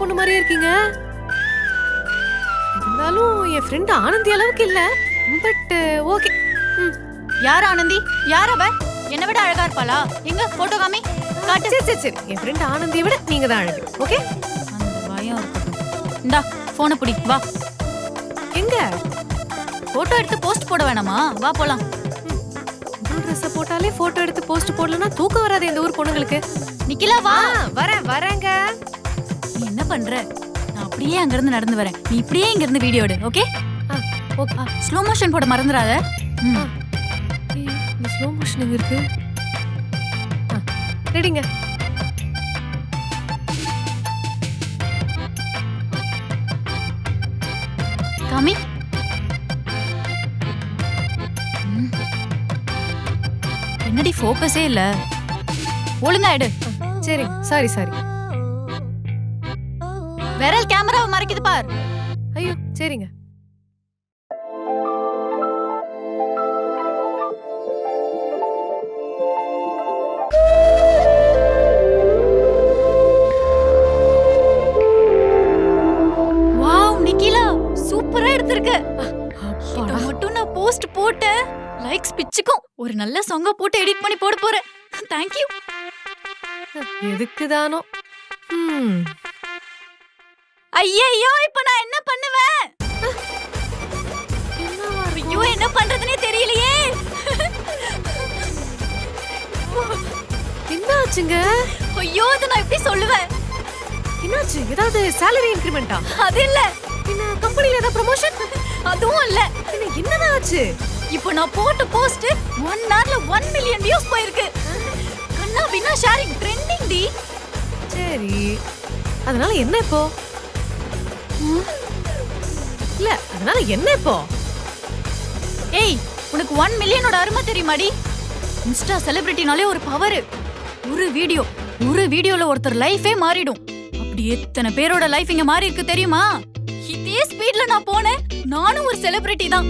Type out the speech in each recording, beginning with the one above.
பொண்ணு மாதிரியே இருக்கீங்க. இருந்தாலும் என் ஃப்ரெண்ட் ஆனந்தி அளவுக்கு இல்ல. But okay. யார் ஆனந்தி? யார் அவ? என்னை விட அழகா இருப்பாளா? எங்க போட்டோ காமி. காட்டு. சரி சரி சரி, என் ஃப்ரெண்ட் ஆனந்தியை விட நீங்க தான் அழகு. ஓகே, அந்த பயம் இருக்கட்டும். இந்தா போனை பிடி, வா. எங்க போட்டோ எடுத்து போஸ்ட் போட வேணாமா? வா போலாம். ட்ரெஸ் போட்டாலே போட்டோ எடுத்து போஸ்ட் போடலன்னா தூக்கம் வராது இந்த ஊர் பொண்ணுங்களுக்கு. நிக்கிலா வா. வரேங்க. நீ என்ன பண்ற? நான் அப்படியே அங்க இருந்து நடந்து வரேன். நீ இப்படியே இங்க இருந்து வீடியோ எடு. Okay okay. ஸ்லோ மோஷன் போட மறந்துடாத. இந்த ஸ்லோ மோஷன் எங்க இருக்கு? ரெடிங்க. காமி. என்னடி ஃபோக்கஸே இல்ல. ஒழுங்கா எடு. சரி, சாரி. விரல் கேமராவை மறைக்குது பார். ஐயோ சரிங்க. வாவ் நிக்கிலா, சூப்பரா எடுத்திருக்க. இத மட்டும் நான் போஸ்ட் போட்டு லைக்ஸ் பிச்சுக்கும். ஒரு நல்ல சாங்கா போட்டு எடிட் பண்ணி போட போறேன். Thank you. எதுக்குதானோ. ஐயோ, இப்ப நான் என்ன பண்ணுவேன்? ஐயோ, என்ன பண்றதுனே தெரியலையே. என்ன ஆச்சுங்க? ஐயோ, இத நான் எப்படி சொல்லுவேன்? என்னாச்சு? ஏதாவது salary increment-ஆ? அது இல்ல. என்ன கம்பெனில ஏதாவது ப்ரமோஷன்? அதுவும் இல்ல. என்னதான் ஆச்சு? இப்போ நான் போட்ட போஸ்ட் 1 hourல 1 million views போயிருக்கு. கண்ணா பின்னா ஷேரிங் ட்ரெண்டிங் டி. சரி, அதனால என்ன இப்போ? இல்ல, அதனால என்ன இப்போ? ஏய், உனக்கு 1 மில்லியனோட அருமை தெரியுமாடி? இன்ஸ்டா செலிபிரிட்டினாலே ஒரு பவர். ஒரு வீடியோல ஒருத்தர் லைஃபே மாறிடும். அப்படி எத்தனை பேரோட லைஃப் இங்க மாறி இருக்கு தெரியுமா? இதே ஸ்பீட்ல நான் போனேன். நானும் ஒரு செலிபிரிட்டி தான்.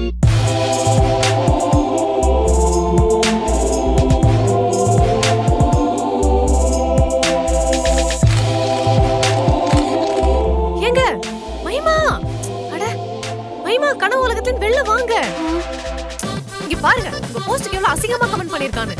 ஏங்க மகிமா, அட மகிமா, கனவு உலகத்துல வெளில வாங்க. இங்க பாருங்க, உங்க போஸ்டுக்கு எவ்வளவு அசிங்கமா கமெண்ட் பண்ணிருக்காங்க.